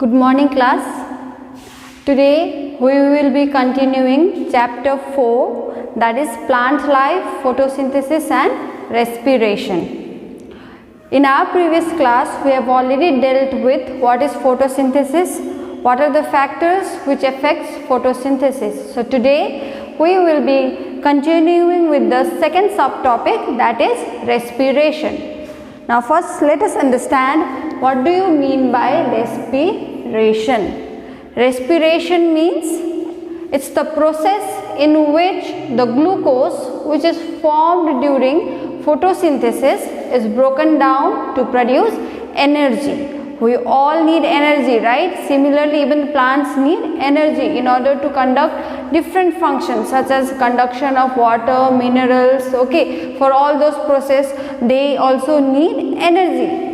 Good morning class. Today we will be continuing chapter 4, that is plant life, photosynthesis and respiration. In our previous class we have already dealt with what is photosynthesis, what are the factors which affects photosynthesis. So today we will be continuing with the second subtopic, that is respiration. Now first let us understand what do you mean by respiration. Respiration means it's the process in which the glucose which is formed during photosynthesis is broken down to produce energy. We all need energy, right? Similarly, even plants need energy in order to conduct different functions such as conduction of water, minerals, okay. For all those processes, they also need energy.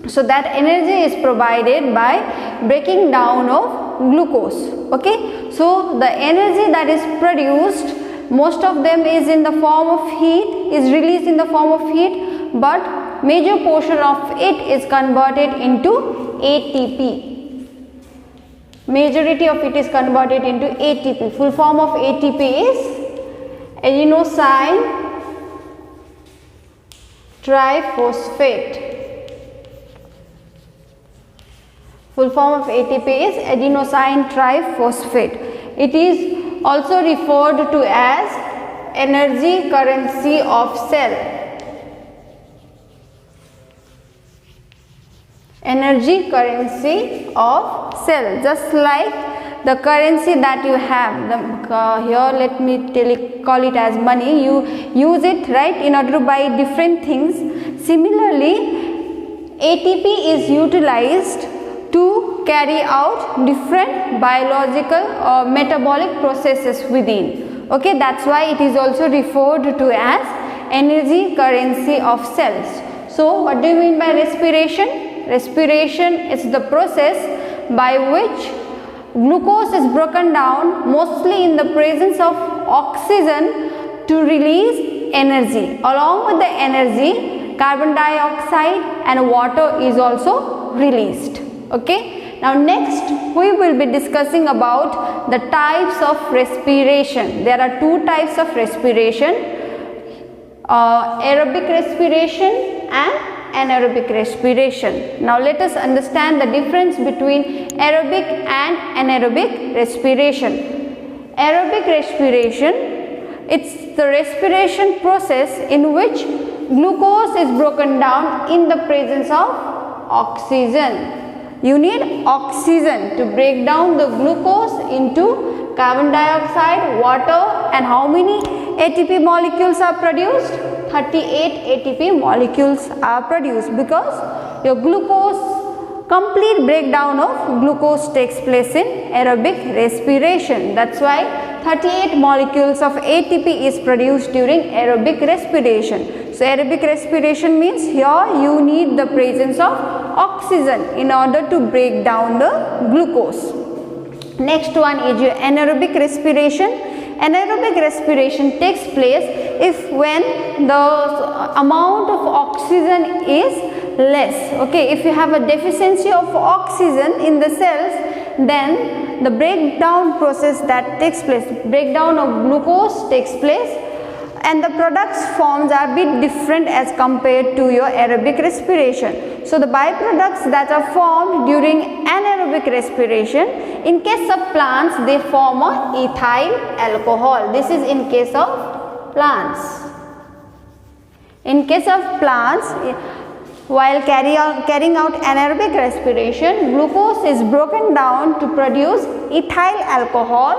So that energy is provided by breaking down of glucose, okay. So the energy that is produced, most of them is in the form of heat, is released in the form of heat, but major portion of it is converted into ATP. Majority of it is converted into ATP. Full form of ATP is adenosine triphosphate. Full form of ATP is adenosine triphosphate. It is also referred to as energy currency of cell. Energy currency of cell, just like the currency that you have. Here let me call it as money. You use it, right, in order to buy different things. Similarly, ATP is utilized to carry out different biological or metabolic processes within. Okay, that's why it is also referred to as energy currency of cells. So what do you mean by respiration? Respiration is the process by which glucose is broken down mostly in the presence of oxygen to release energy. Along with the energy, carbon dioxide and water is also released. Okay. Now next we will be discussing about the types of respiration. There are two types of respiration, aerobic respiration and anaerobic respiration. Now let us understand the difference between aerobic and anaerobic respiration. Aerobic respiration, it's the respiration process in which glucose is broken down in the presence of oxygen. You need oxygen to break down the glucose into carbon dioxide, water, and how many ATP molecules are produced? 38 ATP molecules are produced, because your glucose, complete breakdown of glucose takes place in aerobic respiration. That's why 38 molecules of ATP is produced during aerobic respiration. So aerobic respiration means here you need the presence of oxygen in order to break down the glucose. Next one is your anaerobic respiration. Anaerobic respiration takes place if when the amount of oxygen is less. Okay, if you have a deficiency of oxygen in the cells, then the breakdown process that takes place, breakdown of glucose takes place, and the products forms are a bit different as compared to your aerobic respiration. So the byproducts that are formed during anaerobic respiration, in case of plants they form a ethyl alcohol. This is in case of plants. In case of plants, while carrying out anaerobic respiration, glucose is broken down to produce ethyl alcohol,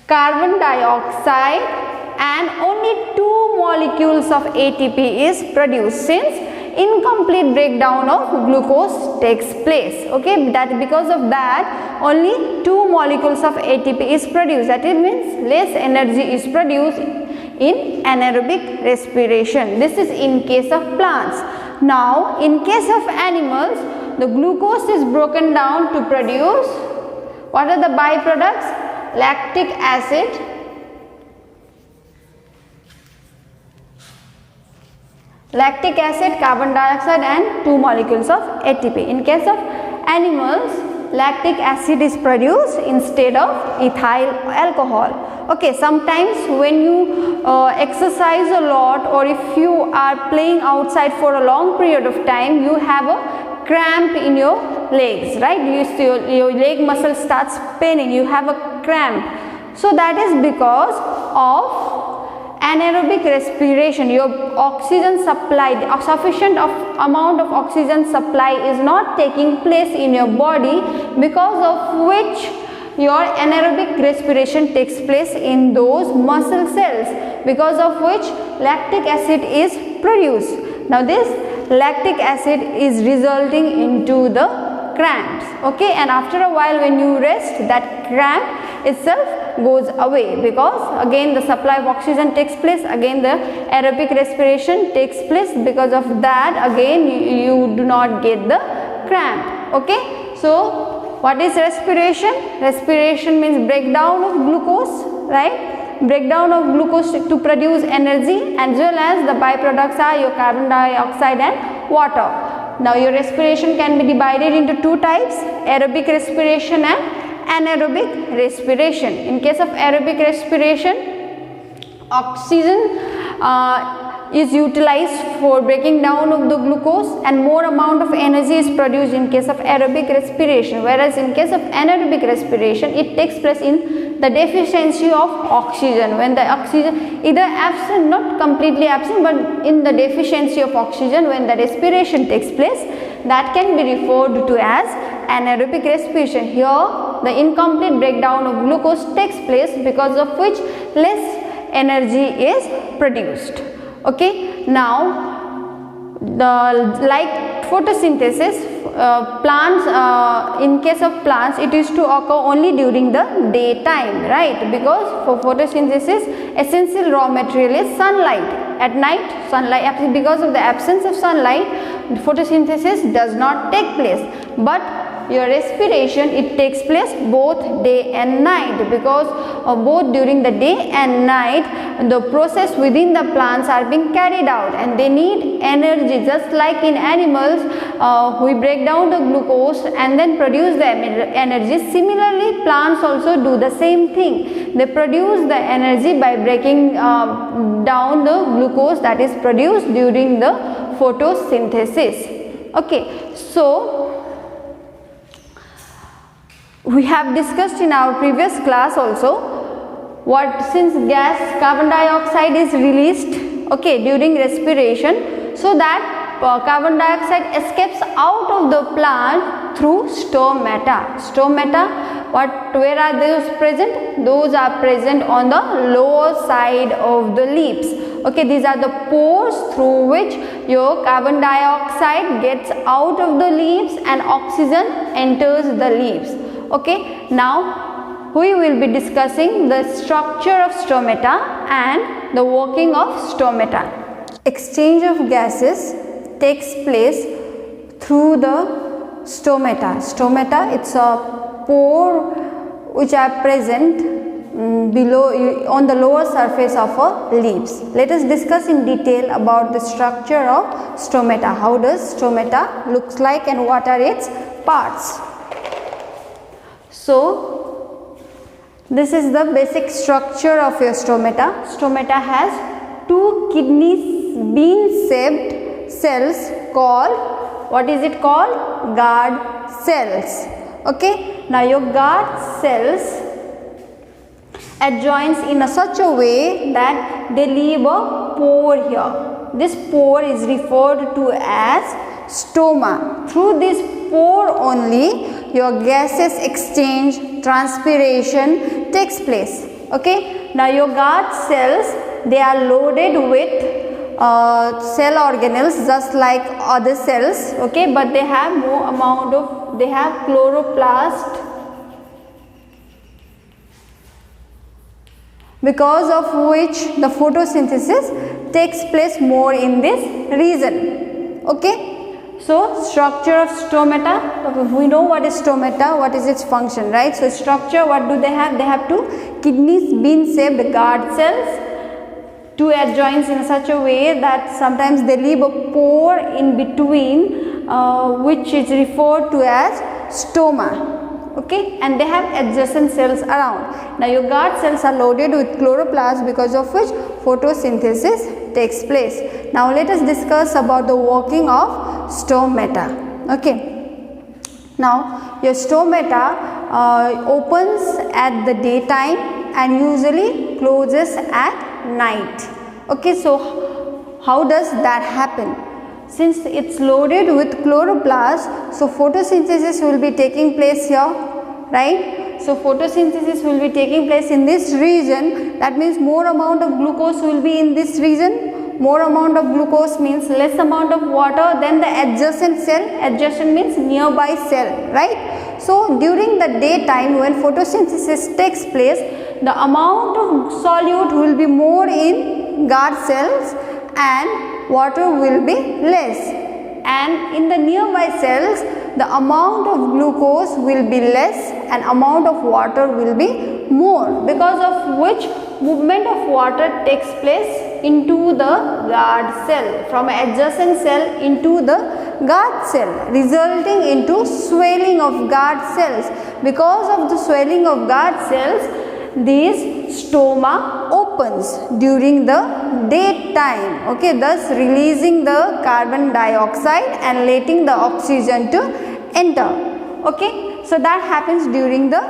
carbon dioxide, and only 2 molecules of ATP is produced, since incomplete breakdown of glucose takes place. Okay, that because of that only 2 molecules of ATP is produced. That it means less energy is produced in anaerobic respiration. This is in case of plants. Now in case of animals, the glucose is broken down to produce, what are the byproducts? Lactic acid, lactic acid, carbon dioxide, and 2 molecules of ATP. In case of animals, lactic acid is produced instead of ethyl alcohol. Okay, sometimes when you exercise a lot, or if you are playing outside for a long period of time, you have a cramp in your legs, right? Your leg muscle starts paining, you have a cramp. So that is because of anaerobic respiration. Your oxygen supply, sufficient amount of oxygen supply is not taking place in your body, because of which your anaerobic respiration takes place in those muscle cells, because of which lactic acid is produced. Now this lactic acid is resulting into the cramps. Okay, and after a while when you rest, that cramp itself goes away, because again the supply of oxygen takes place, again the aerobic respiration takes place. Because of that, again you do not get the cramp. Okay, so what is respiration? Respiration means breakdown of glucose, right? Breakdown of glucose to produce energy, as well as the byproducts are your carbon dioxide and water. Now your respiration can be divided into two types: aerobic respiration and anaerobic respiration. In case of aerobic respiration, oxygen is utilized for breaking down of the glucose, and more amount of energy is produced in case of aerobic respiration, whereas in case of anaerobic respiration, it takes place in the deficiency of oxygen, when the oxygen either absent, not completely absent, but in the deficiency of oxygen, when the respiration takes place, that can be referred to as anaerobic respiration. Here the incomplete breakdown of glucose takes place, because of which less energy is produced. Okay, now like photosynthesis, plants, in case of plants, it is to occur only during the daytime, right? Because for photosynthesis, essential raw material is sunlight. At night, sunlight, because of the absence of sunlight, photosynthesis does not take place. But your respiration, it takes place both day and night, because both during the day and night the process within the plants are being carried out, and they need energy. Just like in animals, we break down the glucose and then produce the energy. Similarly, plants also do the same thing. They produce the energy by breaking down the glucose that is produced during the photosynthesis. Okay, so we have discussed in our previous class also, since gas carbon dioxide is released, okay, during respiration, so that carbon dioxide escapes out of the plant through stomata. Stomata, where are those present? Those are present on the lower side of the leaves. Okay, these are the pores through which your carbon dioxide gets out of the leaves and oxygen enters the leaves. Okay, now we will be discussing the structure of stomata and the working of stomata. Exchange of gases takes place through the stomata. Stomata, it's a pore which are present below, on the lower surface of leaves. Let us discuss in detail about the structure of stomata. How does stomata looks like and what are its parts? So this is the basic structure of your stomata. Stomata has two kidney bean shaped cells called, what is it called? Guard cells. Okay, now your guard cells adjoins in such a way that they leave a pore here. This pore is referred to as stoma. Through this pore only your gases exchange, transpiration takes place. Okay, now your guard cells, they are loaded with cell organelles just like other cells, okay, but they have more amount of, they have chloroplast, because of which the photosynthesis takes place more in this region. Okay, so structure of stomata, we know what is stomata, what is its function, right? So structure, what do they have? They have two kidney bean shaped guard cells, two adjoins in such a way that sometimes they leave a pore in between, which is referred to as stoma. Okay, and they have adjacent cells around. Now your guard cells are loaded with chloroplast, because of which photosynthesis takes place. Now let us discuss about the working of stomata. Okay, now your stomata opens at the daytime and usually closes at night. Okay, so how does that happen? Since it's loaded with chloroplast, so photosynthesis will be taking place here, right? So photosynthesis will be taking place in this region. That means more amount of glucose will be in this region. More amount of glucose means less amount of water than the adjacent cell. Adjacent means nearby cell, right? So during the daytime, when photosynthesis takes place, the amount of solute will be more in guard cells and water will be less, and in the nearby cells the amount of glucose will be less and amount of water will be more, because of which movement of water takes place into the guard cell, from adjacent cell into the guard cell, resulting into swelling of guard cells. Because of the swelling of guard cells, this stoma opens during the daytime, okay, thus releasing the carbon dioxide and letting the oxygen to enter. Okay, so that happens during the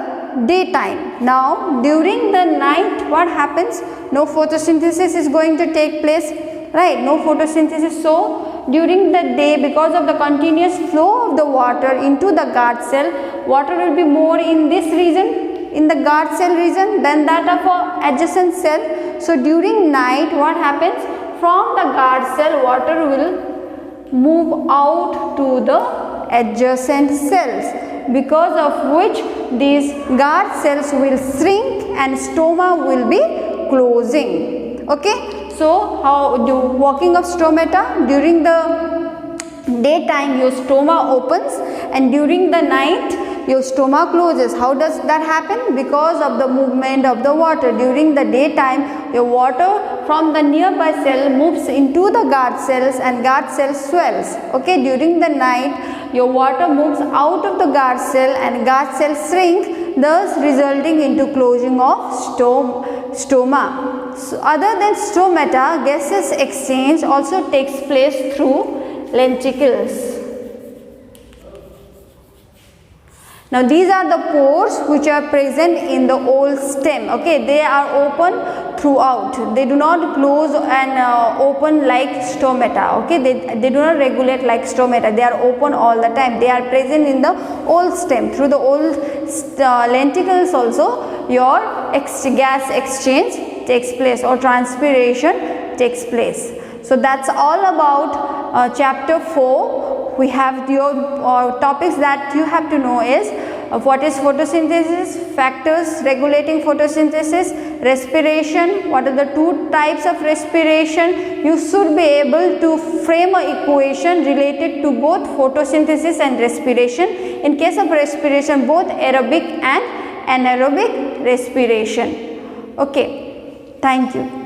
daytime. Now during the night, what happens? No photosynthesis is going to take place, right? No photosynthesis. So during the day, because of the continuous flow of the water into the guard cell, water will be more in this region, in the guard cell region, than that of a adjacent cell. So during night, what happens? From the guard cell, water will move out to the adjacent cells, because of which these guard cells will shrink and stoma will be closing. Okay, so how do working of stomata? During the daytime your stoma opens and during the night your stoma closes. How does that happen? Because of the movement of the water. During the daytime, your water from the nearby cell moves into the guard cells and guard cell swells. Okay, during the night, your water moves out of the guard cell and guard cell shrink, thus resulting into closing of stoma. So other than stomata, gaseous exchange also takes place through lenticles. Now these are the pores which are present in the whole stem. Okay, they are open throughout. They do not close and open like stomata. Okay, they do not regulate like stomata. They are open all the time. They are present in the whole stem. Through the whole lenticles also your gas exchange takes place or transpiration takes place. So that's all about chapter 4. We have your topics that you have to know is what is photosynthesis, factors regulating photosynthesis, respiration, what are the two types of respiration. You should be able to frame an equation related to both photosynthesis and respiration. In case of respiration, both aerobic and anaerobic respiration. Okay, thank you.